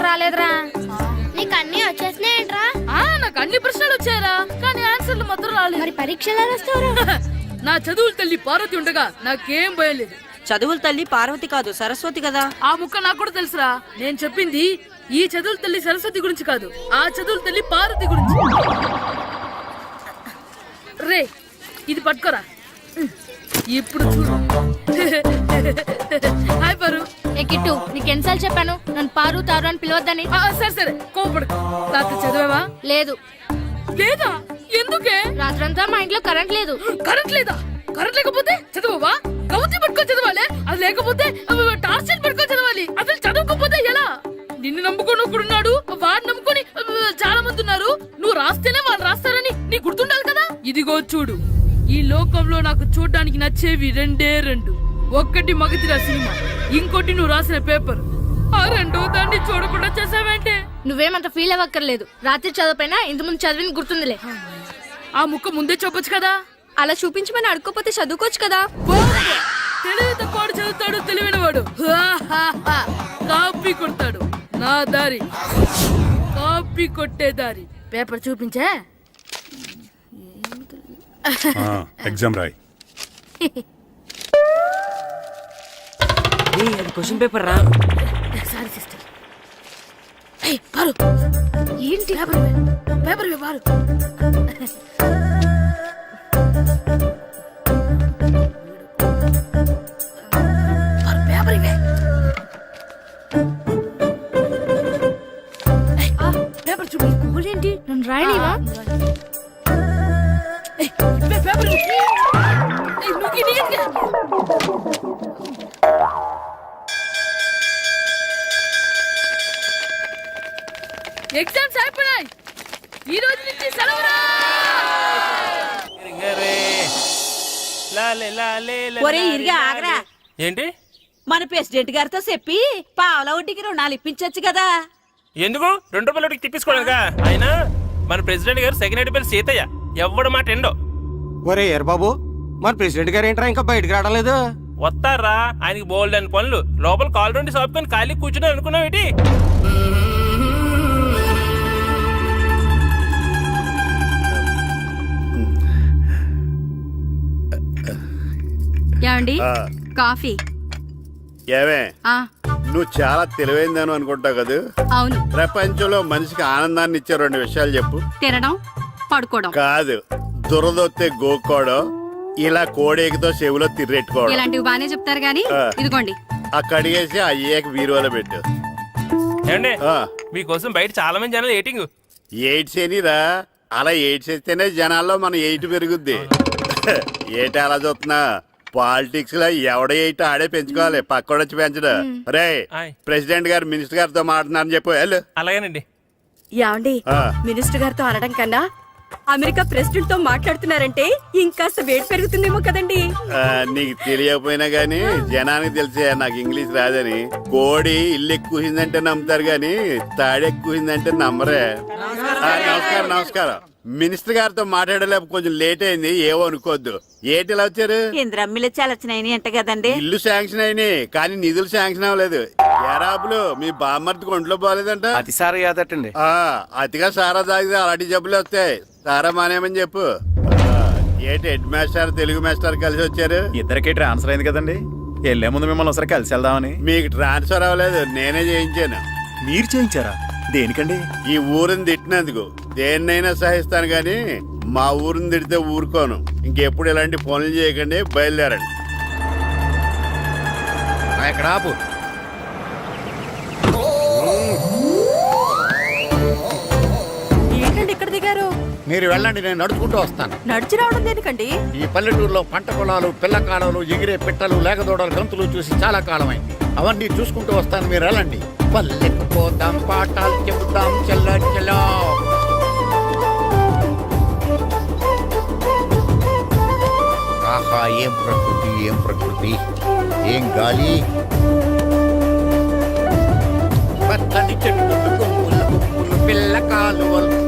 రాలేదురా. నీకు అన్ని వచ్చేసినాయంట్రా? నాకు అన్ని ప్రశ్నలు వచ్చాయరా, కానీ ఆన్సర్లు మాత్రం రాలేదు. మరి పరీక్షలు రాస్తావురా? నా చదువుల తల్లి పార్వతి ఉండగా నాకేం భయం లేదు. చదువుల తల్లి పార్వతి కాదు, సరస్వతి కదా. ఆ ముక్క నాకు కూడా తెలుసురా. నేను చెప్పింది ఈ చదువుల తల్లి సరస్వతి గురించి కాదు, ఆ చదువుల తల్లి పార్వతి గురించి. రే ఇది పట్టుకోరా. ఇప్పుడు చూడు. హాయ్ పారు. ఏ కిట్టు, నీకు ఎన్నిసార్లు చెప్పాను నన్ను పారు తారు అని పిలవద్దని? సరే సరే కోపడు. రాత్రి చదివావా? లేదు. లేదా? ఎందుకే? రాత్రంతా మా ఇంట్లో కరెంట్ లేదు. కరెంట్ లేదా? కరెంట్ లేకపోతే చదవవా? కవతి పట్టుకొని చదవాలి. అది లేకపోతే టార్చ్ పట్టుకొని చదవాలి. అసలు చదవకపోతే ఎలా? నిన్ను నమ్ముకొని ఒకడున్నాడు, వాడిని నమ్ముకొని చాలా మంది ఉన్నారు. నువ్వు రాస్తేనే వాళ్ళు రాస్తారని నీ గుర్తుండాలి కదా. ఇదిగో చూడు, ఈ లోకంలో నాకు చూడడానికి నచ్చేవి రెండే రెండు. ఒక్కటి మగతిరా సినిమా, ఇంకోటి నువ్వు రాసిన పేపర్. ఆ రెండో దాన్ని చూడకుండా చేసావేంటే? నువ్వేమంత ఫీల్ అవ్వక్కర్లేదు. రాత్రి చదవపోయినా ఇంతకుముందు చదివిన గుర్తుందిలే. ఆ ముక్క ముందే చెప్పొచ్చు కదా. అలా చూపించమని అడుక్కోపోతే చదువుకోవచ్చు కదా. తెలివి తక్కువ చదువుతాడు, తెలివైన వాడు కాపీ కొడతాడు. నా దారి కాపీ కొట్టే దారి. పేపర్ చూపించే. ఎగ్జామ్ రాయ్. అది క్వశ్చన్ పేపర్ రా. Sorry sister. పారు ఏంటి? పేపర్ పారు. పేపర్ ఇవే. పేపర్ చూపి. ఏంటి నన్ను రాయలేవా? పేపర్ ఎగ్జామ్స్ అయిపోయాయి. ఈ రోజు నుంచి సెలవురా. ఒరే ఇరిగా ఆగరా. ఏంటి? మన ప్రెసిడెంట్ గారితో చెప్పి పావలా వడ్డీకి రుణాలు ఇప్పించొచ్చు కదా. ఎందుకు? 2 రూపాయల వడ్డీకి తిప్పించుకోలేదుగా. అయినా మన ప్రెసిడెంట్ గారు సెకండ్ పేరు సీతయ్య. ఎవడు మాట ఎండో. ఒరే ఎర్ బాబు, మన ప్రెసిడెంట్ గారు ఏంట్రా ఇంకా బయటకు రావడం లేదు? వస్తారా? ఆయనకి బోల్డ్ అని పనులు. లోపల కాల్ రెండు సాపుకొని ఖాళీ కూర్చుని అనుకున్నావు ఏంటి? ఏమండి కాఫీ? ఏమే, నువ్వు చాలా తెలివైందని అనుకుంటావు కదా. అవును. ప్రపంచంలో మనిషికి ఆనందాన్ని ఇచ్చే 2 విషయాలు చెప్పు. తినడం, పడుకోవడం. కాదు, దురదొత్తే గోక్కోవడం, ఇలా కోడేకితో చెవులో తిర్రెట్టుకోవడం. ఇలాంటివి బానే చెప్తారు గానీ ఇదిగోండి. అక్కడిగేసి అయ్యేకి వీరువలో పెట్టు. ఏమండి, మీకోసం బయట చాలా మంది జనాలు ఎయిటింగ్. ఎయిడ్స్ ఏనిరా? అలా ఎయిడ్స్ వేస్తేనే జనాల్లో మన ఎయిట్ పెరుగుద్ది. ఏటి అలా చూస్తున్నా? పాలిటిక్స్ లో ఎవడ ఎయిట్ ఆడే పెంచుకోవాలి, పక్కోడొచ్చి పెంచడం. రే ప్రెసిడెంట్ గారు మినిస్టర్ గారితో మాట్లాడుతున్నారని చెప్పు. వెళ్ళు. అలాగేనండి. యాండి మినిస్టర్ గారితో అనడం కన్నా అమెరికా ప్రెసిడెంట్ తో మాట్లాడుతున్నారంటే ఇంకాస్త వేడి పెరుగుతుందేమో కదండి. నీకు తెలియకపోయినా గానీ జనానికి తెలిసే నాకు ఇంగ్లీష్ రాదని. కోడి ఇల్లు ఎక్కువసిందంటే నమ్ముతారు గాని తాడెక్కువసిందంటే నమ్మరే. నమస్కారం నమస్కారం. మినిస్టర్ గారితో మాట్లాడలేక కొంచెం లేట్ అయింది, ఏవో అనుకోవద్దు. ఏటి ఇలా వచ్చారు? ఇంద్రమ్మిలు చాలచ్చినాయని అంట కదండి. ఇల్లు శాంక్షన్ అయినాయి కానీ నిధులు శాంక్షన్ అవ్వలేదు. ఎరాబులు మీ బామ్మర్తికి ఒంట్లో పోలేదంట. అతిసారి యాదటండి. అతిగా సారా తాగితే అలాంటి జబ్బులు వస్తాయి. సారా మానేమని చెప్పు. ఏటి హెడ్ మాస్టర్ తెలుగు మాస్టర్ కలిసి వచ్చారు? ఇద్దరికి ట్రాన్స్ఫర్ అయింది కదండి. వెళ్లే ముందు మిమ్మల్ని ఒకసారి కలిసి వెళ్దామని. మీకు ట్రాన్స్ఫర్ అవ్వలేదు, నేనే చేయించాను. మీరు చేయించారా? దేనికండి? ఈ ఊరిని తిట్టినందుకు. దేన్నైనా సహిస్తాను గాని మా ఊరిని తిడితే ఊరుకోను. ఇంకెప్పుడు ఇలాంటి పనులు చేయకండి, బయలుదేరండి. ఇక్కడ ఆపు. ఏంటండి ఇక్కడ దిగారు? మీరు వెళ్ళండి, నేను నడుచుకుంటూ వస్తాను. నడిచి రావడం దేనికండి? ఈ పల్లెటూరులో పంట పొలాలు, పిల్ల కాడలు, ఎగిరే పిట్టలు, లేకదోడలు, గంతులు చూసి చాలా కాలమైంది. అవన్నీ చూసుకుంటూ వస్తాను, మీరు వెళ్ళండి. పల్లెకు పోదాం, పాఠాలు చెబుతాం, చల్ల చలో. ఆహా, ఏం ప్రకృతి, ఏం ప్రకృతి, ఏం గాలి. పచ్చని చెట్లు, కొమ్ములు, కొమ్ములు, పిల్ల కాలువలు.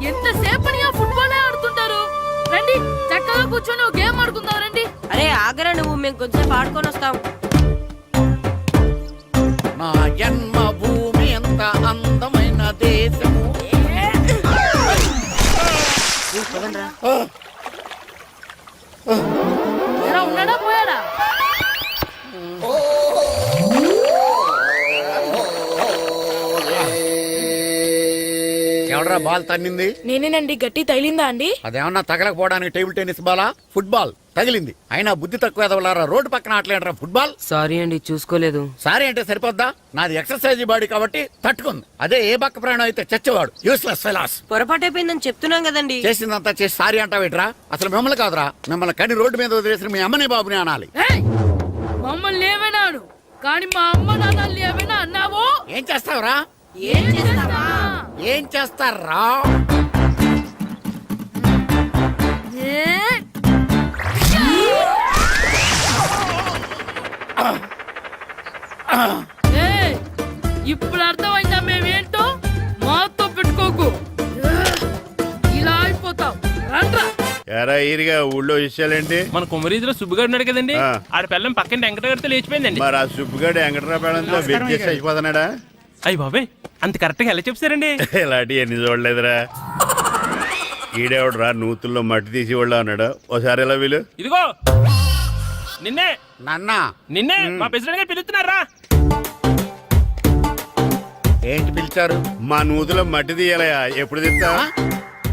ఎంతసేపని ఆ ఫుట్బాల్ ఆడుతుంటారు? రండి చక్కగా కూర్చొని ఒక గేమ్ ఆడుకుందాం. రండి. అరే ఆగరా నువ్వు, మేము కొంచెం ఆడుకొని వస్తాం. నా అందమైన దేశము. ఎలా ఉన్నాడా పోయాడా? ఎవడరా బాల్ తన్నింది? నేనేనండి. గట్టి తగిలిందా అండి? అదేమన్నా తగలకపోవడానికి టేబుల్ టెన్నిస్ బాలా, ఫుట్బాల్ తగిలింది. అయినా బుద్ధి తక్కువ ఎదవలారా, రోడ్డు పక్కన ఆటలేడరా ఫుట్బాల్. సారీ అండి, చూసుకోలేదు. సారీ అంటే సరిపోద్దా? నాది ఎక్సర్సైజ్ బాడీ కాబట్టి తట్టుకుంది. అదే ఏ బక్క ప్రాణం అయితే చచ్చేవాడు. Useless fellas. పొరపాటు అయిపోయిందని చెప్తున్నాం కదండి. చేసిందంతా చేసి సారీ అంటావేట్రా? అసలు మిమ్మల్ని కాదురా, మిమ్మల్ని కని రోడ్డు మీద వదిలేసిన మీ అమ్మని బాబుని అనాలి. ఏయ్! మమ్మల్ని ఏమైనాడు కానీ మా అమ్మ నాన్నల్ని ఏమైనా అన్నావో? ఏం చేస్తావురా? ఏం చేస్తావా? ఏం చేస్తారా? ఏ? ఏయ్! ఇప్పుడు అర్థమైందా మేమేంటో? మాతో పెట్టుకోకు, ఇలా అయిపోతాం. రండ్రా. ఎరా ఈరిగా ఊళ్ళో విషయాలేంటి? మన కుమరీధిలో సుబ్బుగాడు ఉన్నాడు కదండి, ఆ. ఆడ పిల్లం పక్కన వెంకటగారితో లేచిపోయిందండి. మరి ఆ సుబ్బుగాడు వెంకటరాపేడంతో వెచ్చేసి అయిపోతున్నాడా? అయ్యి బాబాయ్, అంత కరెక్ట్ గా ఎలా చెప్తారండి? ఇలాంటి ఎన్ని చూడలేదురా. ఈడేవడరా నూతుల్లో మట్టి తీసి వాళ్ళు అన్నాడు. ఓసారి ఎలా వీలు ఇదిగో నిన్నే నాన్న నిన్నే మా ప్రెసిడెంట్ గారు పిలుస్తున్నారా? ఏంటి పిలిచారు? మా నూతులో మట్టి తీయాలయా. ఎప్పుడు తీస్తా?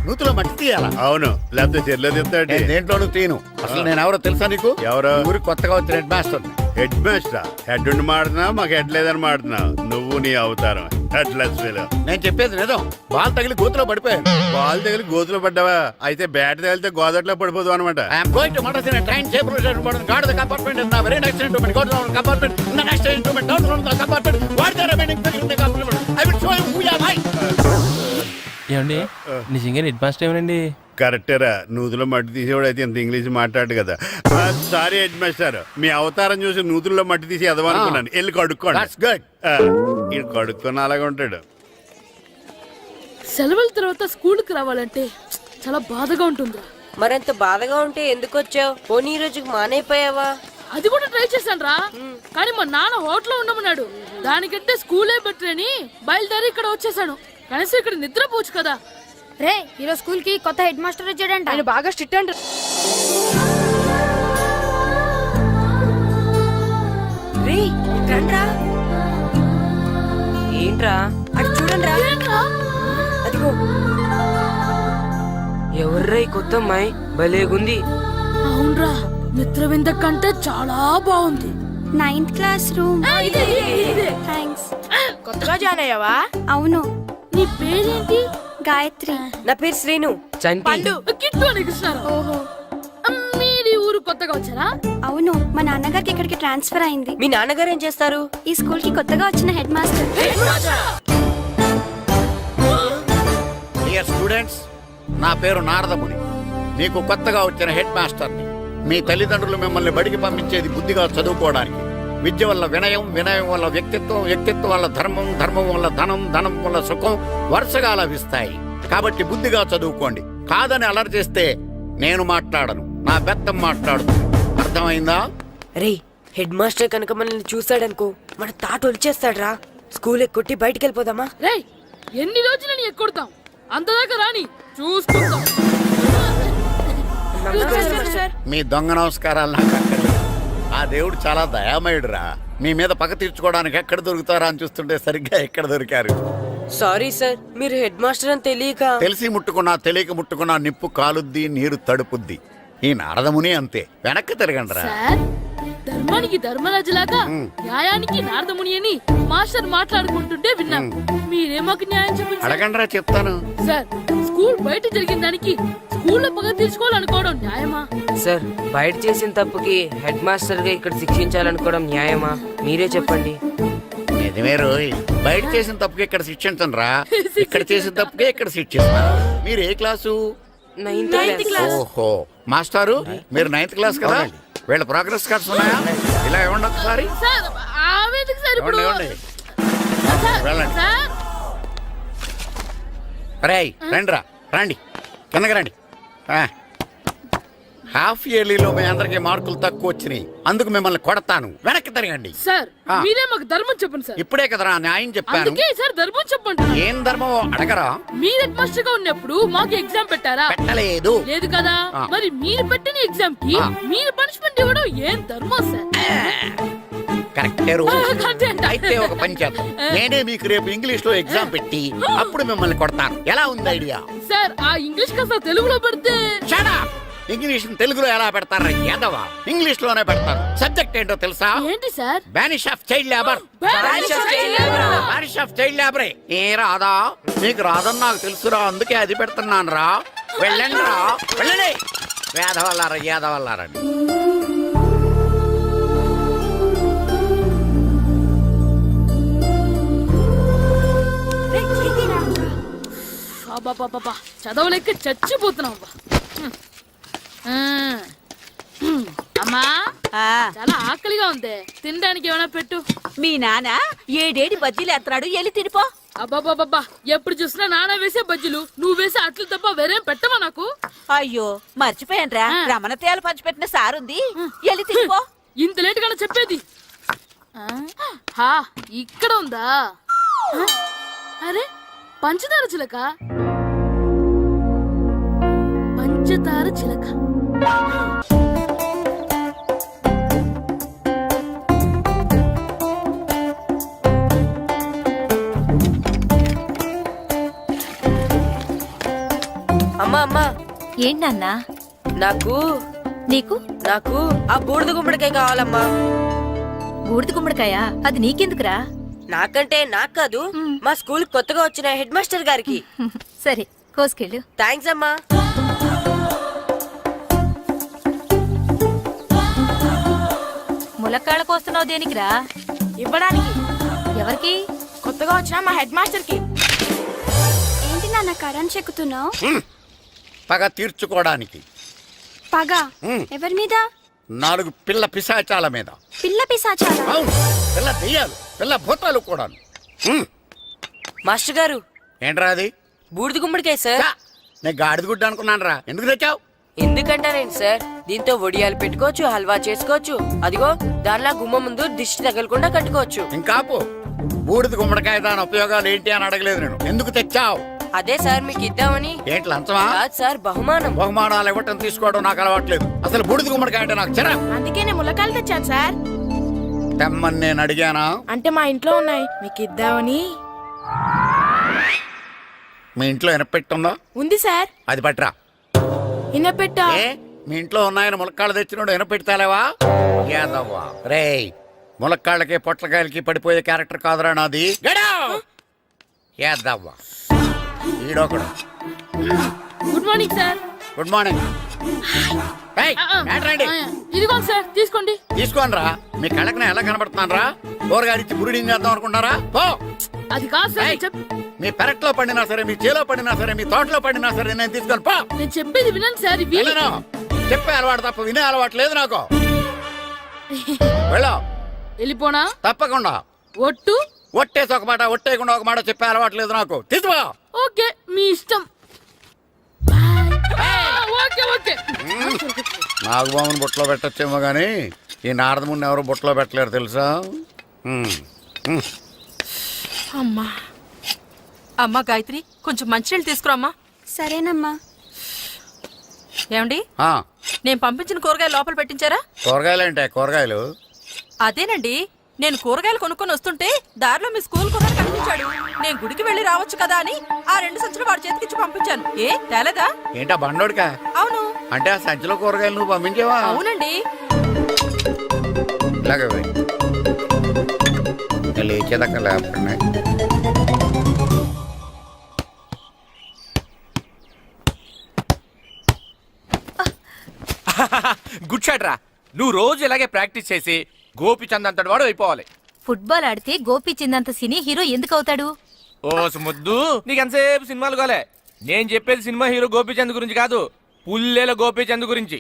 నూతులో మట్టి తీయాలా? అవును, లేకపోతే చెర్లో తీస్తాడు. నేను దేంట్లోనూ తీను. అసలు నేను ఎవరో తెలుసా నీకు? ఎవరు? ఊరికి కొత్తగా వచ్చిన head master. Head master. Head ఉండి మాడుతున్నావు, మాకు హెడ్ లేదని మాడుతున్నావు. నువ్వు నీ అవతారం హెడ్లెస్ ఫెలో. నేను చెప్పేది నిజం. బాల్ తగిలి గోతులో పడిపోయాను. బాల్ తగిలి గోతులో పడ్డావా? అయితే బ్యాట్ తగిలితే గోదట్లో పడిపోదు అనమాట. ఐఎమ్ గోయింగ్ టు మడసిన ట్రైన్ చేపర్ god the compartment in the very next instrument go down compartment in the next instrument down from the compartment what the remaining thing in the compartment I will show you who you are. ఏమండి నిజంగా head master ఏమనండి? కరెక్టరా, నూతులో మట్టి తీసేవాడు అయితే ఇంత English మాట్లాడు కదా. Sorry head master, మీ అవతారం చూసి నూతుల్లో మట్టి తీసి ఎదవనుకున్నాను. వెళ్ళి కడుక్కోండి. That's good. ఇది కడుక్కొని అలాగే ఉంటాడు. సెలవుల తర్వాత స్కూల్కి రావాలంటే చాలా బాధగా ఉంటుందిరా. మరంత బాధగా ఉంటే ఎందుకు వచ్చావు? పోనీ ఈ రోజుకి మానైపోయావా? అది కూడా ట్రై చేశాను రా, కానీ మా నాన్న హోటల్లో ఉండమన్నాడు. దానికంటే స్కూలే బెటర్ అని బయలుదేరి ఇక్కడ వచ్చేసాను. కనీసం ఇక్కడ నిద్రపోవచ్చు కదా. రే ఈరోజు స్కూల్ కి కొత్త హెడ్ మాస్టర్ వచ్చాడంట. ఆయన బాగా స్ట్రిక్ట్ అంట. రే రండ్రా. ఏంట్రా? అటు చూడండి రా. అదిగో ఎవర్రా ఈ కొత్త అమ్మాయి? భలేగుంది. అవునరా, మిత్రవింద కంటే చాలా బాగుంది. 9th class room. ఇదే. థ్యాంక్స్. కొత్తగా జాయిన్ అయ్యావా? అవును. నీ పేరేంటి? గాయత్రి. నా పేరు శ్రీను. చంటి. కిట్టు అని కృష్ణారావు. ఓహో. మీరు ఈ ఊరు కొత్తగా వచ్చారా? అవును, మా నాన్నగారికి ఇక్కడికి ట్రాన్స్ఫర్ అయింది. మీ నాన్నగారు ఏం చేస్తారు? ఈ స్కూల్ కి కొత్తగా వచ్చిన హెడ్ మాస్టర్. డియర్ స్టూడెంట్స్, నా పేరు నారదముని. మీకు కొత్తగా వచ్చిన హెడ్ మాస్టర్ని. మీ తల్లిదండ్రులు మిమ్మల్ని బడికి పంపించేది బుద్ధిగా చదువుకోవడానికి. విద్య వల్ల వినయం, వినయం వల్ల వ్యక్తిత్వం, వ్యక్తిత్వం వల్ల ధర్మం, ధర్మం వల్ల ధనం, ధనం వల్ల సుఖం వరుసగా లభిస్తాయి. కాబట్టి బుద్ధిగా చదువుకోండి. కాదని అలర్ చేస్తే నేను మాట్లాడను, నా బెత్తం మాట్లాడుతుంది. అర్థమైందా? రే, హెడ్ మాస్టర్ కనుక మనల్ని చూసాడనుకో మన తాట వచ్చేస్తాడ్రా. స్కూల్ ఎక్కొట్టి బయటికి వెళ్ళిపోదామా? రేయ్, ఎన్ని రోజులని ఎక్కొడతాం? అంతదాకా రాని చూసుకుంటాం. మీ దొంగ నమస్కారాలు నాకు అక్కర్లేదు. ఆ దేవుడు చాలా దయామయుడురా. మీ మీద పగ తీర్చుకోవడానికి ఎక్కడ దొరుకుతారా అని చూస్తుంటే సరిగ్గా ఎక్కడ దొరికారు. సారీ సార్, మీరు హెడ్ మాస్టర్ అని తెలియక. తెలిసి ముట్టుకున్నా తెలియక ముట్టుకున్నా నిప్పు కాలుద్ది, నీరు తడుపుద్ది. ఈ నారదముని అంతే. వెనక్కి తిరగండిరా. సార్, ధర్మానికి ధర్మరాజులాగా న్యాయానికి నారదముని అని మాస్టర్ మాట్లాడుకుంటుంటే విన్నాం. మీరే మాకు న్యాయం చెప్పండి సార్. అడగండిరా, చెప్తాను. సార్, స్కూల్ బయట జరిగిన దానికి స్కూల్లో పగ తీర్చుకోవాలనుకోవడం న్యాయమా? సార్, బయట చేసిన తప్పుకి హెడ్ మాస్టర్ గా ఇక్కడ శిక్షించాలనుకోవడం న్యాయమా? మీరే చెప్పండి. నిజమే రోయ్, బయట చేసిన తప్పుకి ఇక్కడ శిక్షించను రా. ఇక్కడ చేసిన తప్పుకే ఇక్కడ శిక్షిస్తాను. మీరు ఏ క్లాసు? 9th class. ఓహో, మాస్టారు మీరు 9th క్లాస్ కదా? వీళ్ళ ప్రోగ్రెస్ కార్డ్స్ ఉన్నాయా? ఇలా ఇవ్వండి ఒకసారి. సార్, ఆవేదకు సార్ ఇప్పుడు. ఇవ్వండి. సార్, వెళ్ళండి. సార్, రేయ్ రండిరా, రండి కిందకి రండి. హాఫ్ ఇయర్లీలో మీ అందరికి మార్కులు తక్కువ వచ్చినాయి, అందుకు మిమ్మల్ని కొడతాను. వెనక్కి తిరగండి. సార్ ఆ. మీరే మాకు ధర్మం చెప్పండి సార్. ఇప్పుడే కదరా న్యాయం చెప్పాను. అందుకే సార్ ధర్మం చెప్పండి. ఏం ధర్మమో అడగరా? మీరు హెడ్ మాస్టర్ గా ఉన్నప్పుడు మాకు ఎగ్జామ్ పెట్టారా? పెట్టలేదు. లేదు కదా. ఆ. మరి మీరు పెట్టిన ఎగ్జామ్ కి ఆ. మీరు పనిష్మెంట్ ఇవ్వడం ఏం ధర్మం సార్? కరెక్టే రూల్. అంతే అంట. అయితే ఒక పని చేద్దాం, నేనే మీకు రేపు ఇంగ్లీష్ లో ఎగ్జామ్ పెట్టి అప్పుడు మిమ్మల్ని కొడతాను. ఎలా ఉంది ఐడియా? సార్ ఆ ఇంగ్లీష్ కాస్త తెలుగులో పెడితే. Shut up! ఇంగ్లీష్ తెలుగులో ఎలా పెడతారా యాదవా? ఇంగ్లీష్ లోనే పెడతారు. సబ్జెక్ట్ ఏంటో తెలుసా? ఏంటి sir? Banish of child labour. Banish of child labor. Banish of child లేబరే. ఏ రాదా? నీకు రాదని నాకు తెలుసురా, అందుకే అది పెడుతున్నాను రా. వెళ్ళండి రా, వెళ్ళండి. వేదవల్లారా, యాదవల్లారండి. అబ్బబ్బబ్బబ్బా, చదవలేక చచ్చిపోతున్నాం అబ్బా. అమ్మా చాలా ఆకలిగా ఉంది, తినడానికి ఏమైనా పెట్టు. మీ నాన్న ఏడేడి బజ్జీలు ఎత్తాడు, ఎల్లి తినిపో. అబ్బాబాబ్బా, ఎప్పుడు చూసినా నాన్న వేసే బజ్జీలు, నువ్వు వేసే అట్లు తప్ప వేరేం పెట్టవా నాకు? అయ్యో మర్చిపోయానురా, ఆ. రమణ తేలు పంచిపెట్టిన సారుంది, ఎల్లి తినిపో. ఇంత లేట్ గా చెప్పేది. హా, ఇక్కడ ఉందా? అరే పంచదార చిలక, పంచదార చిలక. అమ్మా అమ్మా, ఏంటన్నా నాకు నీకు నాకు ఆ బూడిద గుమ్మడికాయ కావాలమ్మా. బూడిద గుమ్మడికాయ? అది నీకెందుకురా? నాకంటే నాకు కాదు, మా స్కూల్ కొత్తగా వచ్చిన హెడ్ మాస్టర్ గారికి. సరే కోసుకెళ్ళు. థ్యాంక్స్ అమ్మా. ములక్కాళ్ళ కోస్తున్నావు దేనికిరా? ఇవ్వడానికి. ఎవరికి? కొత్తగా వచ్చిన మా హెడ్ మాస్టర్ కి. ఏంటి నాన్న కరెంట్ చెక్కుతున్నావు? పగ తీర్చుకోవడానికి. పగ ఉమ్. ఎవరి మీద? 4 పిల్ల పిశాచాల మీద. పిల్ల పిశాచాలా? అవును, పిల్ల దెయ్యాలు, పిల్ల భూతాలు కూడా. మాస్టర్ గారు, ఏంట్రా అది? బూడిద గుమ్మడికాయ సార్. ఛా, నేను గాడిద గుడ్డ అనుకున్నాను రా. ఎందుకు తెచ్చావు? ఎందుకంటారేంటి సార్, దీంతో వడియాలు పెట్టుకోవచ్చు, హల్వా చేసుకోవచ్చు. అదిగో దానిలా గుమ్మ ముందు దిష్టి తగలకుండా కట్టుకోవచ్చు. ఇంకాపు, బూడిద గుమ్మడికాయ దాని ఉపయోగాలు ఏంటి అని అడగలేదు నేను. ఎందుకు తెచ్చావు? అదే సార్ మీకు ఇద్దామని. ఏంటి లంచమా? కాదు సార్, బహుమానం. బహుమానాలు ఇవ్వటం తీసుకోవడం నాకు అలవాట్లేదు. అసలు బూడిద గుమ్మడికాయ అంటే నాకు చెరా. అందుకే నేను ములకాయలు తెచ్చాను సార్. తెమ్మని నేను అడిగానా? అంటే మా ఇంట్లో ఉన్నాయి, మీకు ఇద్దామని. మీ ఇంట్లో ఎనపెట్టుందా? ఉంది సార్. అది పట్రా. ఇన్నపెట్టా. ఏ, మీ ఇంట్లో ఉన్నాయని ములక్కాళ్ళు తెచ్చినోడు ఎనపెడతాలేవా? యాదవ్వా రేయ్, ములక్కాళ్ళకి పొట్లకాయలకి పడిపోయే క్యారెక్టర్ కాదురా నాది. యాదవ్వా ఈడొకడు. Good morning sir. Good morning. రండి, ఇదిగోండి సార్, తీసుకోండి. తీసుకోనరా. మీ కళ్ళకి నేను ఎలా కనబడుతున్నాను రా? కూరగాయలిచ్చి బురిడింగ్ చేద్దాం అనుకుంటారా? పో. అది కాదు సార్, ఏయ్, మీ పెరట్లో పండినా సరే, మీ చేలో పండినా సరే, మీ తోటలో పండినా సరే, నేను తీసుకొని పో. నేను చెప్పేది వినండి సార్. ఇవి వెళ్ళను. చెప్పే అలవాటు తప్ప వినే అలవాటు లేదు నాకు. వెళ్ళా. వెళ్ళిపోనా? తప్పకుండా. ఒట్టు. ఒట్టేసి ఒక మాట, ఒట్టేయకుండా ఒక మాట చెప్పే అలవాటు లేదు నాకు. తీసుకో. ఓకే, మీ ఇష్టం. Okay okay. నాగబాబుని బుట్టలో పెట్టచ్చేమో గానీ ఈ నారదముని ఎవరు బుట్టలో పెట్టలేరు తెలుసా? అమ్మా అమ్మా గాయత్రి, కొంచెం మంచినీళ్ళు తీసుకురామ్మా. సరేనమ్మా. ఏమండి, ఆ, నేను పంపించిన కూరగాయలు లోపల పెట్టించారా? కూరగాయలు ఏంటే కూరగాయలు? అదేనండి, నేను కూరగాయలు కొనుక్కొని వస్తుంటే దారిలో మీ స్కూల్ కుర్రాడు కనిపించాడు. నేను గుడికి వెళ్ళి రావచ్చు కదా అని ఆ 2 సంచులు వాడి చేతికిచ్చి పంపించాను. ఏ తేలేదా? ఏంటా బండోడికా? అవును. అంటే ఆ సంచిలో కూరగాయలు నువ్వు పంపించావా? అవునండి. ఇలాగే పోయి. ఇంకా లేచేదాకా లేకుండా. గుడ్ షాట్ రా. నువ్వు రోజు ఇలాగే ప్రాక్టీస్ చేసి గోపిచంద్ అంతటి వాడు అయిపోవాలి. ఫుట్బాల్ ఆడితే గోపీచంద్ సినీ హీరో ఎందుకు అవుతాడు? ఓ ముద్దు, నీకు ఎంతసేపు సినిమాలు కాలే. నేను చెప్పేది సినిమా హీరో గోపిచంద్ గురించి కాదు, పుల్లేల గోపిచంద్ గురించి.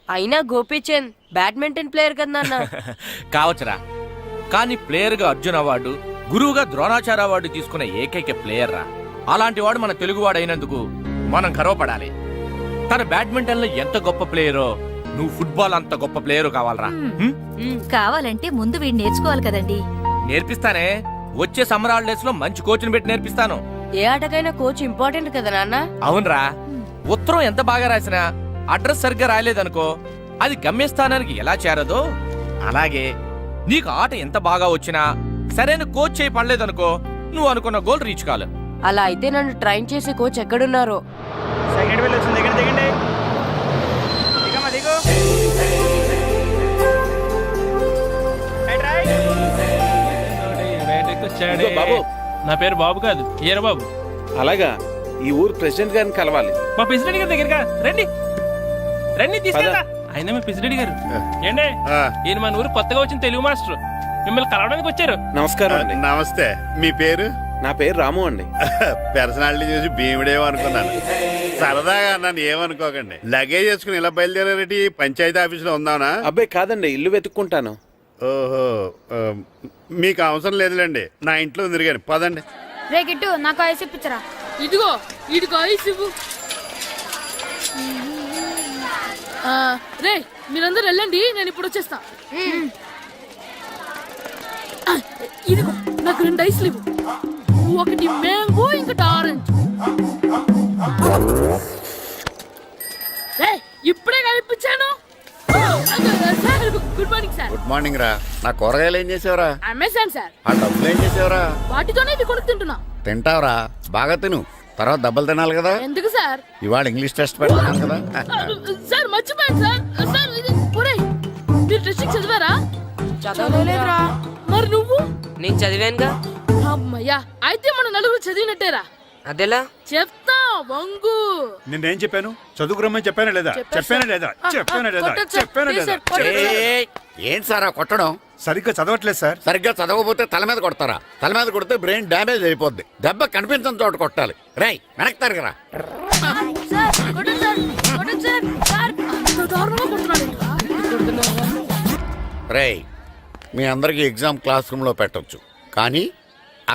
అయినా గోపీచంద్ బ్యాడ్మింటన్ ప్లేయర్ కదా నాన్న. కావచ్చురా, కానీ ప్లేయర్ గా అర్జున్ అవార్డు, గురువుగా ద్రోణాచార్య అవార్డు తీసుకున్న ఏకైక ప్లేయర్ రా. అలాంటి వాడు మన తెలుగువాడు అయినందుకు మనం గర్వపడాలి. తన బ్యాడ్మింటన్ లో ఎంత గొప్ప ప్లేయరో నువ్వు ఫుట్బాల్ అంత గొప్ప ప్లేయర్ కావాలరా హ్మ్? కావాలంటే ముందు వీడు నేర్చుకోవాలి కదండి. నేర్పిస్తానే. వచ్చే సమ్మర్ హాలిడేస్ లో మంచి కోచ్ని పెట్టి నేర్పిస్తాను. ఏ ఆటకైనా కోచ్ ఇంపార్టెంట్ కదా నాన్న. అవునరా, ఉత్తరం ఎంత బాగా రాసినా అడ్రస్ సరిగ్గా రాయలేదనుకో అది గమ్యస్థానానికి ఎలా చేరదో అలాగే నీకు ఆట ఎంత బాగా వచ్చినా సరైన కోచ్ చేయి పడలేదనుకో నువ్వు అనుకున్న గోల్ రీచ్ కాదు. అలా అయితే నన్ను ట్రైన్ చేసే కోచ్ ఎక్కడున్నారో. సెకండ్ బిల్ వచ్చింది, దగ్గర దిగండి. దిగమ్మా, దిగు. ఇదిగో బాబు, నా పేరు బాబు కాదు, ఈర బాబు. అలాగా, ఈ ఊరు ప్రెసిడెంట్ గారిని కలవాలి. మా ప్రెసిడెంట్ గారి దగ్గరగా రండి రండి తీసుకెళ్తా. ఆయన మీ ప్రెసిడెంట్ గారు ఏండే, ఈయన మన ఊరు కొత్తగా వచ్చిన తెలుగు మాస్టర్, మిమ్మల్ని కలవడానికి వచ్చారు. నమస్కారం అండి. నమస్తే. మీ పేరు? నా పేరు రాము అండి. పర్సనాలిటీ చూసి భీముడేమో అనుకున్నాను. సరదాగా నన్ను ఏమనుకోకండి. లగేజ్ చేసుకుని ఇలా బయలుదేరేటి పంచాయతీ ఆఫీసులో ఉందానా? అబ్బాయి కాదండి, ఇల్లు వెతుక్కుంటాను. ఓహో, మీకు అవసరం లేదులేండి, నా ఇంట్లో తిరిగాను. పదండి. రే గిట్టు నాకు ఐస్ ఇప్పించరా. ఇదిగో ఇదిగో ఐస్ ఇవ్వు. రే మీరందరూ వెళ్ళండి, నేను ఇప్పుడు వచ్చేస్తా. ఇదిగో నాకు 2 ఐస్లు ఇవ్వు. ఒకటి మ్యాంగో, ఇంకటి ఆరెంజ్. ఇప్పుడే కనిపించాను. Sir good morning sir. Good morning రా. నా కూరగాయలు ఏం చేసేవరా? Amazon sir. ఆ డబ్బులు ఏం చేసేవరా? వాటితోనే ఇవి కొనుక్కు తింటున్నా. తింటావరా? బాగా తిను, తర్వాత దెబ్బలు తినాలి కదా. ఎందుకు సార్? ఇవాళ ఇంగ్లీష్ టెస్ట్ పెడతాను కదా. సార్ మర్చిపోయాను సార్. సార్ ఇది ఒరేయ్, మీరు టెస్టింగ్ చదివారా? చదవలేదురా. మరి నువ్వు? నేను చదివానుగా. అమ్మయ్యా, అయితే మన నలుగురు చదివినట్టేరా. అదెలా? చెప్తా వంగు. నిన్నేం చెప్పాను? చదువుకురమ్మని చెప్పానా లేదా? చెప్పానా లేదా? చెప్పానా లేదా? కొట్టొచ్చు సార్. చెప్పానా ప్లీజ్ లేదా? సార్, కొట్టొచ్చు. ఏయ్, ఏంటి సార్ ఆ కొట్టడం? సరిగ్గా చదవట్లేదు సార్. సరిగ్గా చదవకపోతే తల మీద కొడతారా? తల మీద కొడితే బ్రెయిన్ డ్యామేజ్ అయిపోద్ది. దెబ్బ కనిపించని చోట కొట్టాలి. రేయ్ వెనక్కి తరగరా. సార్, కొట్టండి సార్, కొట్టండి సార్. సార్, అంత దారుణంగా కొడుతున్నాడు ఏంట్రా? రేయ్, మీ అందరికీ ఎగ్జామ్ క్లాస్ రూమ్లో పెట్టొచ్చు, కానీ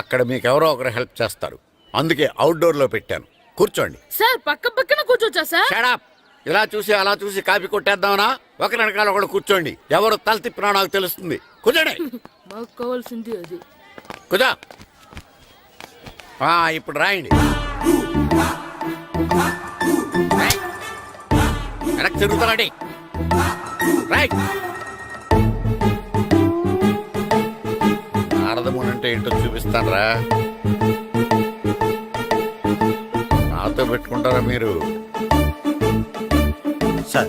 అక్కడ మీకు ఎవరో ఒకరు హెల్ప్ చేస్తారు. అందుకే అవుట్డోర్లో పెట్టాను. కూర్చోండి. సార్ పక్క పక్కన కూర్చోచ్చా సార్? షడప్. ఇలా చూసి అలా చూసి కాపీ కొట్టేద్దామనా? ఒకరి వెనకాల ఒకడు కూర్చోండి. ఎవరు తల తిప్పినా నాకు తెలుస్తుంది. కూర్చోండి. మాకు కావాల్సింది అది. కూర్చో. ఇప్పుడు రాయండి. వెనక్కి తిరుగుతానండి. రైట్. నారదముని అంటే ఏంటో చూపిస్తాను రా. నాతో పెట్టుకుంటారా మీరు? సార్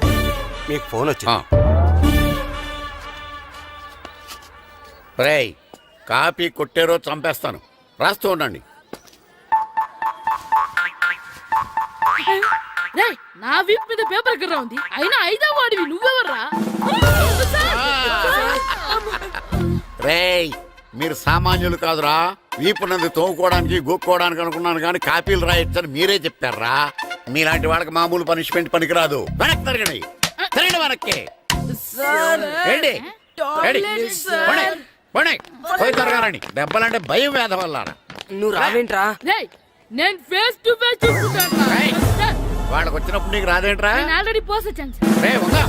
మీకు ఫోన్ వచ్చింది. రేయ్, కాపీ కొట్టారో చంపేస్తాను. రాస్తూ ఉండండి. రేయ్, నా వీప్ మీద పేపర్ ఎక్కడ ఉంది? అయినా 5వ వాడివి నువ్వెవర్రా? రేయ్, మీరు సామాన్యులు కాదురా. వీపునంది తోముకోవడానికి గోక్కోవడానికి అనుకున్నాను, కానీ కాపీలు రాయొచ్చని మీరే చెప్పారా. మీలాంటి వాళ్ళకి మామూలు పనిష్మెంట్ పనికిరాదు. వెనక్కి తిరగండి. తిరగండి వెనక్కి. ఏంటి? పోయి తిరగారండి. దెబ్బలంటే భయం వేద వల్ల. నువ్వు రావేంట్రా? రేయ్, నేను ఫేస్ టు ఫేస్ చూసుకుంటాను. వాళ్ళకి వచ్చినప్పుడు నీకు రాదేంట్రా? నేను ఆల్రెడీ పోస్ వచ్చాను సార్. రే వంగా.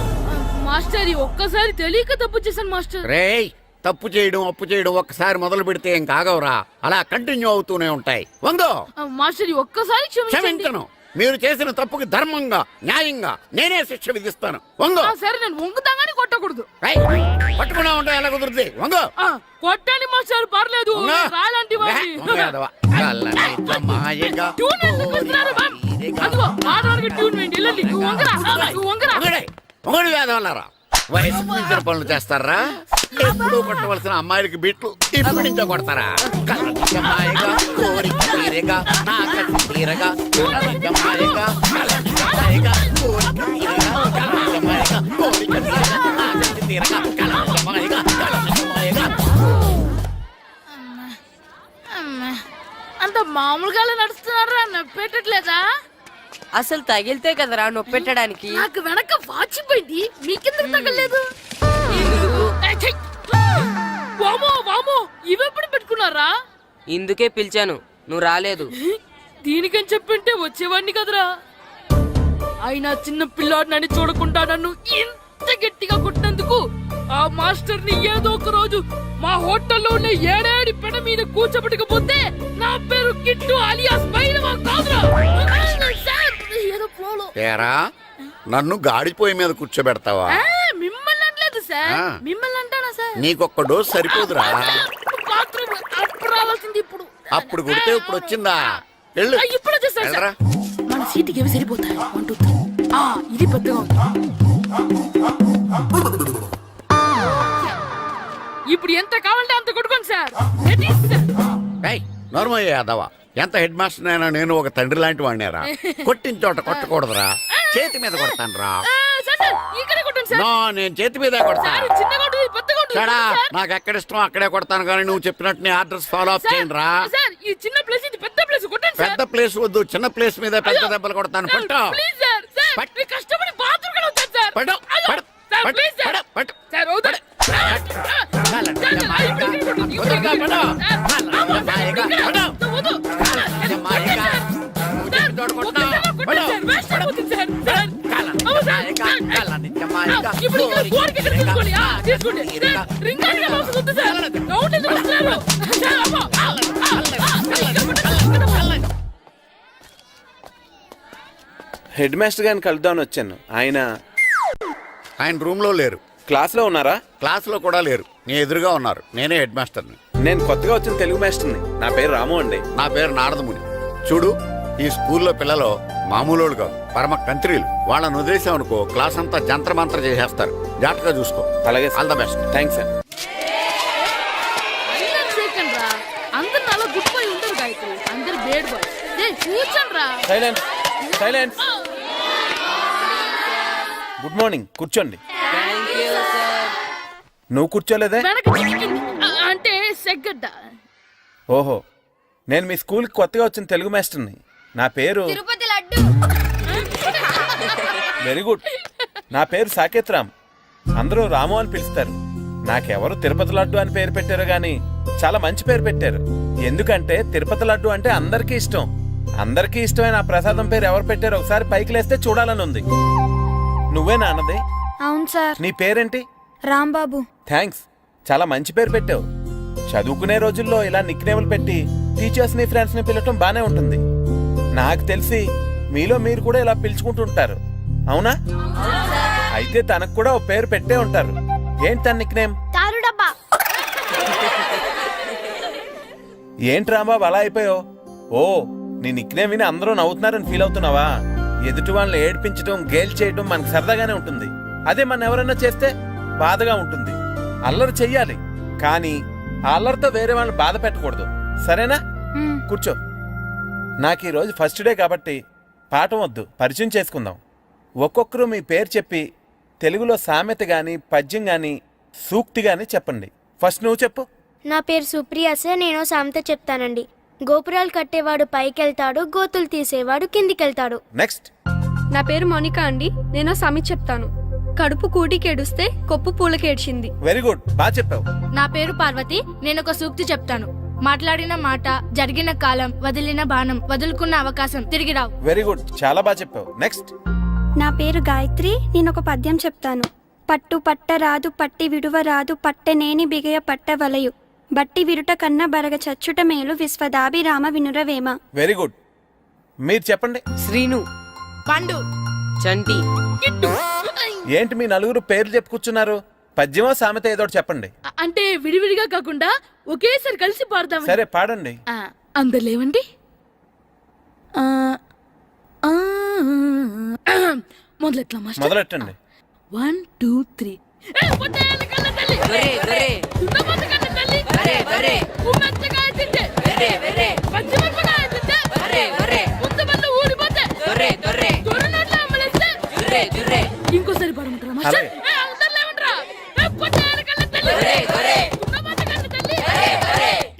మాస్టర్, ఈ ఒక్కసారి తెలియక తప్పు చేశాను మాస్టర్. రేయ్, తప్పు చేయడం అప్పు చేయడం ఒక్కసారి మొదలు పెడితే ఏం కాగవరా. అలా కంటిన్యూ అవుతూనే ఉంటాయి. వందో. మాస్టర్, ఈ ఒక్కసారి క్షమించండి. క్షమించను. మీరు చేసిన తప్పుకి ధర్మంగా న్యాయంగా నేనే శిక్ష విధిస్తాను. వంగో. సరే, నేను వంగుతాగానే కొట్టకూడదు. పట్టుకున్నా ఉంటా ఎలా కుదురుతుంది? వంగో. కొట్టండి మాస్టర్, పర్లేదు. రాలాంటి ట్యూన్ వేయండి. వెళ్ళండి. నువ్వు వంగరా, నువ్వు వంగరా. వంగడి వేదవల్లారా. వయసు మించిన పనులు చేస్తారా? ఎప్పుడు కొట్టవలసిన అమ్మాయిలకి బిట్లు ఇప్పుడు నుంచో కొడతారా? కలజమాయగా కోరిక తీరగా నా కసి తీరగా కలజమాయగా కలజమాయగా కోరిక తీరగా కలజమాయగా కోరిక తీరగా నా కసి తీరగా కలజమాయగా కలజమాయగా. అంత మామూలుగా నడుస్తున్నారా? నొప్పెట్టట్లేదా? అసలు తగిలితే కదరా నొప్పెట్టడానికి. నాకు వెనక వాచిపోయింది, మీకెందుకు తగలేదు? వామో వామో, ఇవెప్పుడు పెట్టుకున్నారా? ఇందుకే పిలిచాను, నువ్వు రాలేదు. దీనికని చెప్పింటే వచ్చేవాడిని కదరా. అయినా చిన్న పిల్లాడినని చూడకుండా నన్ను ఇంత ఇంత గట్టిగా కొట్టినందుకు ఆ మాస్టర్ ని ఏదో ఒక రోజు మా హోటల్లోనే ఏడేడి పెడ మీద కూర్చోబెట్టకపోతే నా పేరు కిట్టు అలియాస్ బైరవా కాదురా. సార్, ఏదో ఫ్లోలో. ఏరా నన్ను గాడిపోయి మీద కూర్చోబెడతావా? మిమ్మల్ని అనలేదు సార్, ఆ. మిమ్మల్ని అంటానా సార్? నీకొక్క డోస్ సరిపోదురా. బాత్రూమ్ అప్పుడు రావాల్సింది ఇప్పుడు. అప్పుడు కొడితే ఇప్పుడు వచ్చిందా? వెళ్ళు. ఇప్పుడు వచ్చేసారు సార్. వెళ్ళరా. మన సీటుకి ఏమి సరిపోతాయి? 1 2 3. ఇది పెద్దగా ఉంది. ఇప్పుడు ఎంత కావాలంటే అంత కొట్టుకోండి సార్. Ready, sir? ఏయ్, నోర్మయ్య యాదవ, ఎంత హెడ్ మాస్టర్ అయినా నేను ఒక తండ్రి లాంటి వాడినేరా. కొట్టిన చోట కొట్టకూడదురా, చేతి మీద కొడతాను రా. సార్, సార్, ఇక్కడే కొట్టండి సార్. నో, నేను చేతి మీదే కొడతా. సార్, చిన్నగా ఉంటుంది, పెద్దగా ఉంటుంది సడా, సార్. నాకు ఎక్కడ ఇష్టం అక్కడే కొడతాను, కానీ నువ్వు చెప్పినట్టు నీ ఆర్డర్స్ ఫాలో అప్ సార్, చేయండి రా. సార్, ఈ చిన్న ప్లేస్ ఇది పెద్ద ప్లేస్ కొట్టండి సార్. పెద్ద ప్లేస్ వద్దు, చిన్న ప్లేస్ మీద పెద్ద దెబ్బలు కొడతాను. పట్టు ప్లీజ్ సార్. సార్, పట్టు. మీ కష్టపడి బాత్రూమ్ కూడా వచ్చాను సార్. పట్టు, అయ్యో, పట్టు, సార్, పట్టు, ప్లీజ్ సార్. పట్టు, పట్టు. సార్, వద్దు. హెడ్ మాస్టర్ గారిని కలుద్దామని వచ్చాను. ఆయన రూమ్ లో లేరు, క్లాస్లో ఉన్నారా? క్లాస్ లో కూడా లేరు, నీ ఎదురుగా ఉన్నారు. నేనే హెడ్ మాస్టర్ని. నేను కొత్తగా వచ్చిన తెలుగు మాస్టర్ని. నా పేరు రాము అండి. నా పేరు నారదముని. చూడు, ఈ స్కూల్లో పిల్లలు మామూలు కాదు, పరమ కంత్రీలు. వాళ్ళని వదిలేసామనుకో క్లాస్ అంతా జంత్ర మంత్ర చేసేస్తారు. జాగ్రత్తగా చూసుకో. అలాగే all the best. Thanks sir. అందరు నాలో గుడ్ బాయ్ ఉంటారు గాయత్రి, అందరు బేడ్ బాయ్. కూర్చోండి రా. Silence, silence. గుడ్ మార్నింగ్, కూర్చోండి. నువ్వు కూర్చోలేదే? అంటే సెగ్గడ్డ. ఓహో, నేను మీ స్కూల్కి కొత్తగా వచ్చిన తెలుగు మాస్టర్ని. నా పేరు తిరుపతి లడ్డు. Very good. నా పేరు సాకేత్ రామ్. అందరూ రాము అని పిలుస్తారు. నాకెవరు తిరుపతి లడ్డు అని పేరు పెట్టారు గాని చాలా మంచి పేరు పెట్టారు. ఎందుకంటే తిరుపతి లడ్డు అంటే అందరికీ ఇష్టం. అందరికీ ఇష్టమైన ఆ ప్రసాదం పేరు ఎవరు పెట్టారు ఒకసారి పైకి లేస్తే చూడాలని ఉంది. నువ్వేనా అన్నది? అవును సార్. నీ పేరేంటి? రాంబాబు. థ్యాంక్స్, చాలా మంచి పేరు పెట్టావు. చదువుకునే రోజుల్లో ఇలా నిక్నేములు పెట్టి టీచర్స్ ని ఫ్రెండ్స్ ని పిలవటం బానే ఉంటుంది. నాకు తెలిసి మీలో మీరు కూడా ఇలా పిలుచుకుంటుంటారు, అవునా? అయితే తనకు కూడా ఓ పేరు పెట్టే ఉంటారు. ఏంటి తన నిక్నేమ్? తారు డబ్బా. ఏంటి రాంబాబు అలా అయిపోయావు? ఓ, నీ నిక్నేమ్ విని అందరూ నవ్వుతున్నారని ఫీల్ అవుతున్నావా? ఎదుటి వాళ్ళని ఏడ్పించడం, గేల్ చేయడం మనకు సరదాగానే ఉంటుంది. అదే మన ఎవరైనా చేస్తే బాధగా ఉంటుంది. అల్లరి చెయ్యాలి, కానీ ఆ అల్లరితో వేరే వాళ్ళని బాధ పెట్టకూడదు, సరేనా? కూర్చో. నాకు ఈరోజు ఫస్ట్ డే కాబట్టి పాఠం వద్దు, పరిచయం చేసుకుందాం. ఒక్కొక్కరు మీ పేరు చెప్పి తెలుగులో సామెత గాని, పద్యం గాని, సూక్తి గాని చెప్పండి. ఫస్ట్ నువ్వు చెప్పు. నా పేరు సుప్రియ సార్. నేను సామెత చెప్తానండి. గోపురాలు కట్టేవాడు పైకెళ్తాడు, గోతులు తీసేవాడు కిందికెళ్తాడు. నెక్స్ట్. నా పేరు మోనికా అండి. నేను సమి చెప్తాను. కడుపు కూటికేడుస్తే కొప్పు పూలకేడ్చింది. వెరీ గుడ్, బాగా చెప్పావు. నా పేరు పార్వతి. నేను ఒక సూక్తి చెప్తాను. మాట్లాడిన మాట, జరిగిన కాలం, వదిలిన బాణం, వదులుకున్న అవకాశం తిరిగి రావు. వెరీ గుడ్, చాలా బాగా చెప్పావు. నెక్స్ట్. నా పేరు గాయత్రి. నేను ఒక పద్యం చెప్తాను. పట్టు పట్టరాదు, పట్టి విడువ రాదు, పట్టనేని బిగయ పట్టవలయు, బట్టి విరుట కన్న బరగ చచ్చుట మేలు, విశ్వదాభిరామ వినురవేమ. Very good. మీరు చెప్పండి. శ్రీను, పండు, చంటి. ఏంటి మీ నలుగురు పేర్లు చెప్పుకూర్చున్నారు? పద్యమో సామెత ఏదో ఒకటి చెప్పండి. అంటే విడివిడిగా కాకుండా ఒకేసారి కలిసి పాడదాం. సరే, పాడండి. అందరు లేవండి. మొదలెట్లా మాస్టర్? మొదలెట్టండి. 1 2 3. ఇంకోసారి పాడమంటారా మాస్టర్?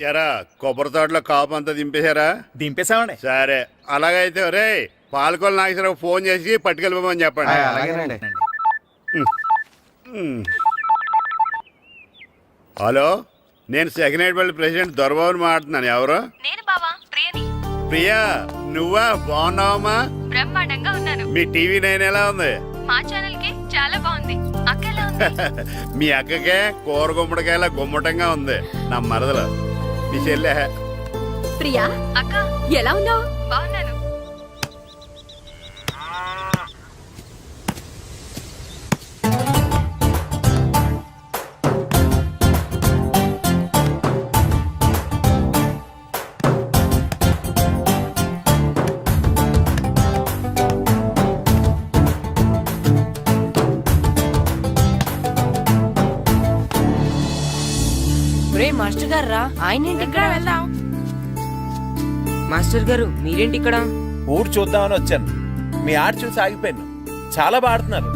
ఎరా కొబ్బరి తోటలో కాపు అంతా దింపేశారా? దింపేశామండి. సరే, అలాగైతే రే పాలకొల నాగేశ్వరరావు ఫోన్ చేసి పట్టుకెళ్ళిపోమని చెప్పండి. అలాగేనండి. హలో, నేను సెకండ్ హెడ్ వాళ్ళ ప్రెసిడెంట్ దొరబాబుని మాట్లాడుతున్నాను. ఎవరు? నేను బావా ప్రియని. ప్రియా, నువ్వా? బాగున్నావమ్మా? బ్రహ్మాండంగా ఉన్నాను. మీ టీవీ 9 ఎలా ఉంది? మా ఛానల్ కి చాలా బాగుంది. అక్క మీ అక్కకే కూర గుమ్మడికాయల గుమ్మటంగా ఉంది నా మరదలు మీ చెల్లె. ప్రియా అక్క ఎలా ఉన్నావు? బాగున్నాను. మాస్టర్ గారు రా, ఆయన ఏంటి ఇక్కడ? వెళ్దాం. మాస్టర్ గారు మీరేంటి ఇక్కడ? ఊరు చూద్దామని వచ్చాను. మీ ఆట చూసి ఆగిపోయాను. చాలా బాగా ఆడుతున్నారు.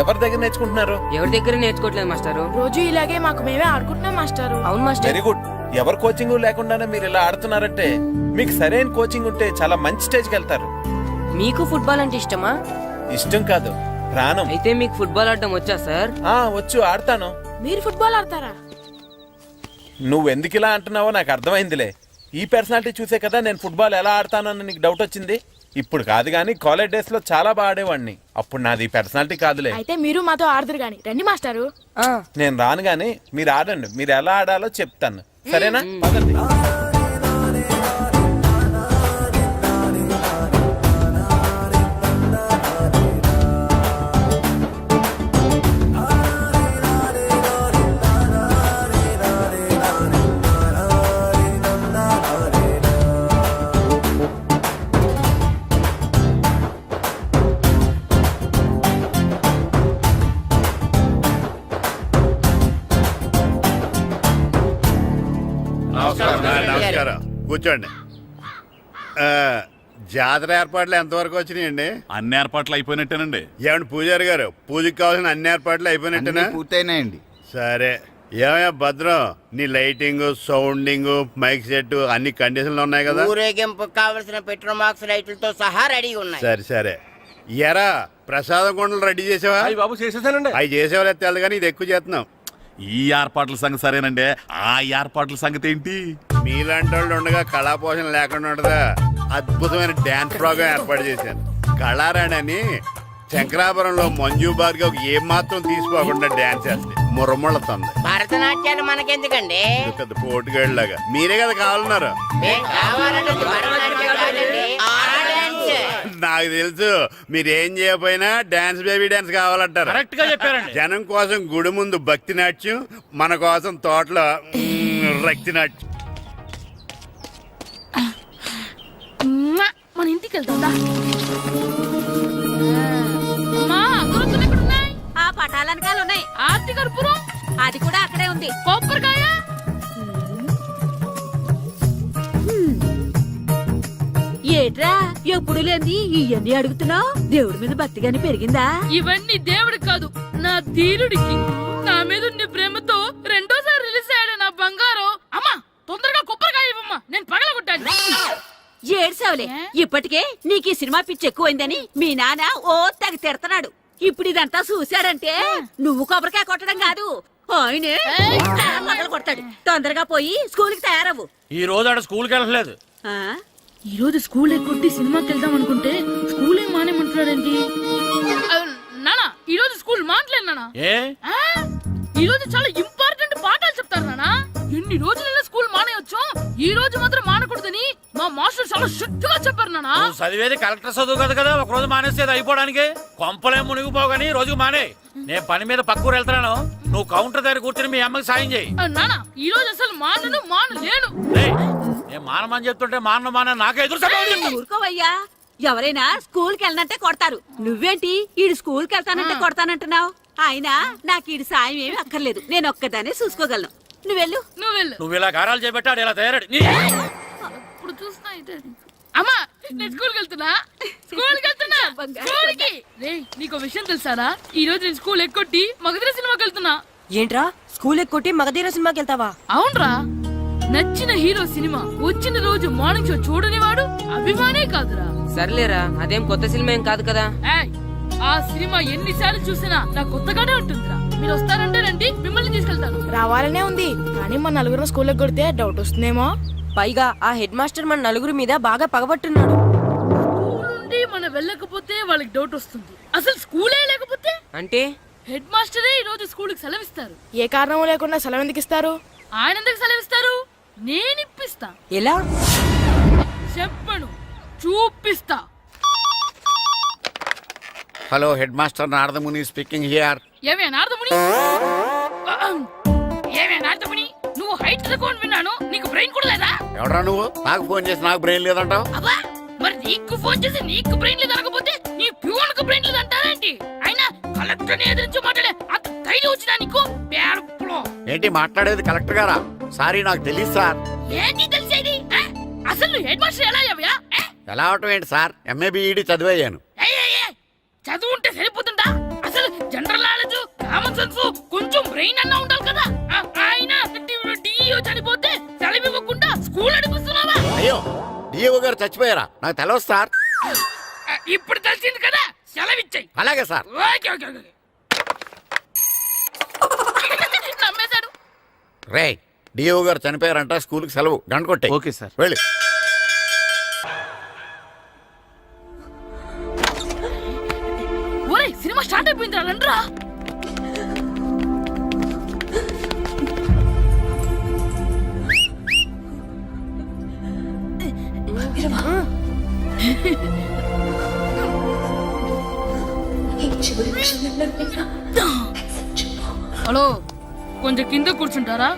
ఎవరి దగ్గర నేర్చుకుంటున్నారు? ఎవరి దగ్గర నేర్చుకోవట్లేదు మాస్టారు. రోజు ఇలాగే మాకు మేమే ఆడుకుంటున్నాం మాస్టారు. అవును మాస్టర్. Very good. ఎవరి కోచింగ్ లేకుండానే మీరు ఇలా ఆడుతున్నారంటే మీకు సరైన కోచింగ్ ఉంటే చాలా మంచి స్టేజ్కి వెళ్తారు. మీకు ఫుట్బాల్ అంటే ఇష్టమా? ఇష్టం కాదు, ప్రాణం. అయితే మీకు ఫుట్బాల్ ఆడడం వచ్చా సార్? వచ్చు, ఆడతాను. మీరు ఫుట్బాల్ ఆడతారా? నువ్వెందుకు ఇలా అంటున్నావో నాకు అర్థమైందిలే. ఈ పర్సనాలిటీ చూసే కదా నేను ఫుట్బాల్ ఎలా ఆడతానని నీకు డౌట్ వచ్చింది. ఇప్పుడు కాదు కానీ కాలేజ్ డేస్ లో చాలా బాగా ఆడేవాడిని. అప్పుడు నాది ఈ పర్సనాలిటీ కాదులే. అయితే మీరు మాతో ఆడదురు గాని రండి మాస్టారు. నేను రాను గాని మీరు ఆడండి. మీరు ఎలా ఆడాలో చెప్తాను, సరేనా? పదండి. నమస్కారం, కూర్చోండి. జాతర ఏర్పాట్లు ఎంతవరకు వచ్చినాయండి? అన్ని ఏర్పాట్లు అయిపోయినట్టేనండి. ఏమండి పూజారి గారు, పూజకి కావాల్సిన అన్ని ఏర్పాట్లు అయిపోయినట్టేనా? పూర్తయినాయండి. సరే. ఏమయ్యా భద్రం, నీ లైటింగ్, సౌండింగ్, మైక్ సెట్ అన్ని కండిషన్లు ఉన్నాయి కదా? ఊరేగింపు కావలసిన పెట్రోల్ మార్క్స్ లైట్లతో సహా రెడీ ఉన్నాయి. సరే సరే. ఎరా ప్రసాదం కొండలు రెడీ చేసావా? బాబు చేసేసానండి. అవి చేసేవాళ్ళు తెలదు కానీ ఇది ఎక్కువ చేస్తున్నాం. ఈ ఏర్పాట్ల సంగతి సరేనండి, ఆ ఏర్పాట్ల సంగతి ఏంటి? మీలాంటి వాళ్ళు ఉండగా కళాపోషణ లేకుండా ఉండదా? అద్భుతమైన డ్యాన్స్ ప్రోగ్రామ్ ఏర్పాటు చేశాను. కళారాణి అని శంకరాపురంలో మంజు భార్గవ్ ఏం మాత్రం తీసుకోకుండా డ్యాన్స్ చేస్తే మురముళ్ళతుంది. భరతనాట్యాలు మనకెందుకండి? పెద్ద పోటుగాళ్ళలాగా మీరే కదా కావాలన్నారు. నాకు తెలుసు మీరేం చేయకపోయినా డాన్స్ బేబీ డాన్స్ కావాలంటారు. కరెక్ట్ గా చెప్పారండి. జనం కోసం గుడి ముందు భక్తి నాట్యం, మన కోసం తోటలో రక్తి నాట్యం. మన ఇంటికి వెళ్తుందా? అమ్మా, అగరొత్తులు ఎక్కడున్నాయి? ఆ పటాలనకాలు ఉన్నాయి. ఆర్తి కర్పూరం అది కూడా అక్కడే ఉంది. కొబ్బరికాయ ఏట్రా ఎప్పుడు లేని ఇవన్నీ అడుగుతున్నావు? దేవుడి మీద భక్తి గాని పెరిగిందా? ఇవన్నీ దేవుడికి కాదు, నా ధీరుడికి. నా మీద ఉన్న ప్రేమతో రెండోసారి రిలీజ్ అయ్యాడు నా బంగారం. అమ్మా తొందరగా కొబ్బరికాయ ఇవ్వమ్మా, నేను పగలగొట్టాను. ఏడ్సావులే, ఇప్పటికే నీకు ఈ సినిమా పిచ్చి ఎక్కువైందని మీ నాన్న ఓ తెగ తిడతాడు. ఇప్పుడు ఇదంతా చూశాడంటే నువ్వు కొబ్బరికాయ కొట్టడం కాదు, ఆయనే పగల కొడతాడు. తొందరగా పోయి స్కూల్ కి తయారవ్వు. ఈ రోజు ఆడ స్కూల్కి వెళ్ళలేదు. ఆ? ఈ రోజు స్కూల్ ఎక్కొట్టి సినిమాకి వెళ్దాం అనుకుంటే స్కూల్ ఏం మానేమంటున్నాడేంటి? నానా ఈ రోజు స్కూల్ మానట్లేదు నానా. ఏ ఈ రోజు చాలా ఇంపార్టెంట్ పాఠాలు చెప్తారు నానా. ఎన్ని రోజులైనా స్కూల్ మానేయొచ్చు, ఈ రోజు మాత్రం మానకూడదని మా మాస్టర్ చాలా స్ట్రిక్ట్ గా చెప్పారు నానా. చదివేది కలెక్టర్ చదువు కదా కదా, ఒక రోజు మానేసేది అయిపోవడానికి. కొంపలే మునిగిపోగాని రోజుకు మానే. నేను పని మీద పక్కూరు వెళ్తున్నాను, నువ్వు కౌంటర్ దగ్గర కూర్చొని మీ అమ్మకి సాయం చేయి. నానా ఈ రోజు అసలు మానలేను. నేను మానమని చెప్తుంటే మాన నాకే ఎదురు. ఊరుకోవయ్యా, ఎవరైనా స్కూల్ కి వెళ్ళనంటే కొడతారు. నువ్వేంటి ఈడు స్కూల్ కి వెళ్తానంటే కొడతానంటున్నావు? అయినా నాకు ఈడు సాయం ఏమి అక్కర్లేదు, నేను ఒక్కదానే చూసుకోగలను. నువ్వెళ్ళు. నువ్వు ఇలా గారాలు చేపట్టాడు ఇలా తయారాడు. ఇప్పుడు చూస్తున్నా అయితే. అమ్మా నేను స్కూల్కి వెళ్తున్నా. స్కూల్కి రేయ్, నీకు విషయం తెలుసారా? ఈ రోజు నేను స్కూల్ ఎక్కొట్టి మగధీర సినిమాకి వెళ్తున్నా. ఏంట్రా స్కూల్ ఎక్కొట్టి మగధీర సినిమాకి వెళ్తావా? అవునరా, నచ్చిన హీరో సినిమా వచ్చిన రోజు మార్నింగ్ షో చూడని వాడు అభిమానే కాదురా. సర్లేరా, అదేం కొత్త సినిమా ఏం కాదు కదా. ఏయ్, ఆ సినిమా ఎన్నిసార్లు చూసినా నాకు కొత్తగానే ఉంటుందిరా. మీరు వస్తారంటే రండి, మిమ్మల్ని తీసుకెళ్తాను. రావాలనే ఉంది, కానీ మన నలుగురు స్కూల్ కొడితే డౌట్ వస్తుందేమో. పైగా ఆ హెడ్ మాస్టర్ మన నలుగురి మీద బాగా పగబట్టున్నాడు. స్కూల్ నుండి మనం వెళ్ళకపోతే వాళ్ళకి డౌట్ వస్తుంది. అసలు స్కూలే లేకపోతే అంటే హెడ్ మాస్టరే ఈ రోజు స్కూల్కి సెలవిస్తారు. ఏ కారణం లేకుండా సెలవు ఎందుకు ఇస్తారు? ఆయన ఎందుకు సెలవిస్తారు? నేను ఇప్పిస్తా. ఎలా? చెప్పను, చూపిస్తా. Hello head master Naradamuni speaking here. ఏమే నారదముని, ఏమే నారదముని, నువ్వు హైట్ రికార్డ్ విన్నాను, నీకు బ్రెయిన్ కూడా లేదా? ఎవడరా నువ్వు? నాకు ఫోన్ చేసి నాకు బ్రెయిన్ లేదంటావు? అబ్బా, మరి నీకు ఫోన్ చేసి నీకు బ్రెయిన్ లేదు అనకపోతే నీ ప్యూన్ కు బ్రెయిన్ లేదు అంటారేంటి? అయినా కలెక్టర్ ని ఎదిరించి మాట్లాడే అంత ధైర్యం వచ్చినా నీకు? పేరులో ఏంటి మాట్లాడేది? కలెక్టర్ గారా? సారీ నాకు తెలియదు సార్. ఏంటి తెలిసేది? అసలు నువ్వు హెడ్ మాస్టర్ ఎలా అయ్యావ్యా? ఎలా అవటం ఏంటి సార్? MA B Ed చదివయ్యాను. చదువు ఉంటే సరిపోతుందా? అసలు జనరల్ నాలెడ్జ్, కామన్ సెన్స్, కొంచెం బ్రెయిన్ అన్నా ఉండాలి కదా. ఆయన డిఇఓ చనిపోతే సెలవివ్వకుండా స్కూల్ నడిపిస్తున్నావా? అయ్యో, డిఓ గారు చచ్చిపోయారా? నాకు తెలవదు సార్. ఇప్పుడు తెలిసింది కదా, సెలవిచ్చాయి. అలాగే సార్. Okay okay okay. నమ్మేశాడు. రే, డిఓ గారు చనిపోయారంట, స్కూల్కి సెలవు. గంట కొట్టే. Okay sir. వెళ్ళి. ఒరేయ్, సినిమా స్టార్ట్ అయిపోయిందిరా, రండ్రా. హలో, కొంచెం కింద కూర్చుంటారా?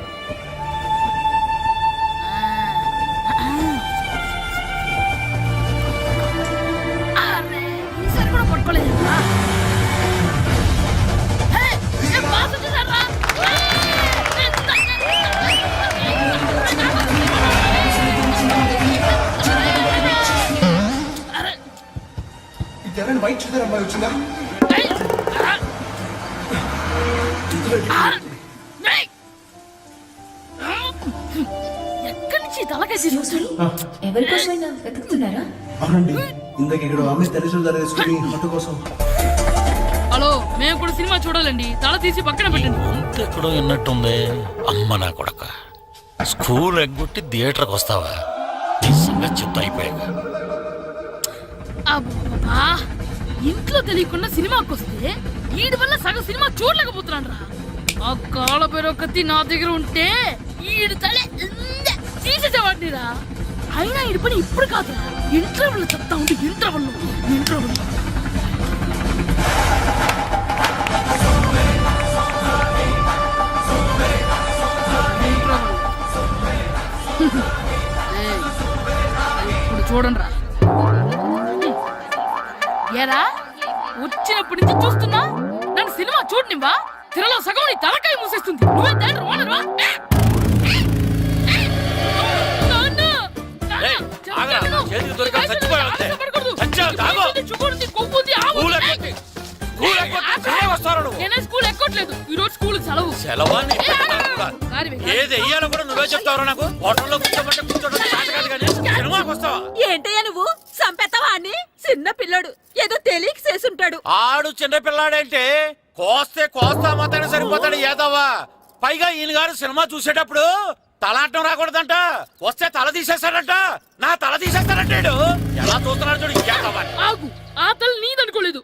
అరే, ఈసారి కూడా పట్టుకోలేదు. వైట్ చూద్దరు అమ్మాయి వచ్చిందా? ఎక్కడి నుంచి తలకేసి ఎవరికోసమైనా వెతుకుతున్నారా? అవునండి, ఇందాక ఇక్కడ అమ్మాయి తల్లిదండ్రులు తీసుకుని ఆటో కోసం. హలో, మేము కూడా సినిమా చూడాలండి, తల తీసి పక్కన పెట్టండి. ఎక్కడో విన్నట్టుంది. అమ్మ నా కొడక, స్కూల్ ఎగ్గొట్టి థియేటర్కి వస్తావా? ఈ సంగతి చెప్తా అయిపోయాక. అబ్బా, ఇంట్లో తెలియకుండా సినిమాకి వస్తే వీడి వల్ల సగం సినిమా చూడలేకపోతున్నాను రా. ఆ కాళ్ళ పేరొకటి నా దగ్గర ఉంటే ఈడు తలే తీసేసేవాడిని రా. అయినా ఈడి పని ఇప్పుడు కాదురా, ఇంటర్వెల్ చెప్తా ఉంటే ఇంటర్వెల్. ఇప్పుడు చూడండి రా. ఏరా, వచ్చినప్పటి నుంచి చూస్తున్నా, నన్ను సినిమా చూడనివ్వా? తిరలో సగం నీ తలకాయ మూసేస్తుంది. నువ్వే తండ్రి ఓనరువా? నేనే స్కూల్ ఎక్కట్లేదు, ఈ రోజు స్కూల్ సెలవు. ఏది వెయ్యాలో కూడా నువ్వే చెప్తావు నాకు. హోటల్లో కూర్చోమంటే కూర్చోడం కాదు కానీ సినిమాకి వస్తావా? ఏంటయ్యా నువ్వు సంపెత్తవా అని? చిన్న పిల్లడు ఏదో తెలియక చేసుంటాడు. ఆడు చిన్న పిల్లాడంటే కోస్తే కోస్తా మాత్రమే సరిపోతాడు ఏదవ్వా. పైగా ఈయన గారు సినిమా చూసేటప్పుడు తలాటం రాకూడదంట, వస్తే తల తీసేస్తాడంట. నా తల తీసేస్తాడంటాడు. ఎలా చూస్తున్నాడు చూడు. ఆగు, ఆ తల నీదనుకోలేదు,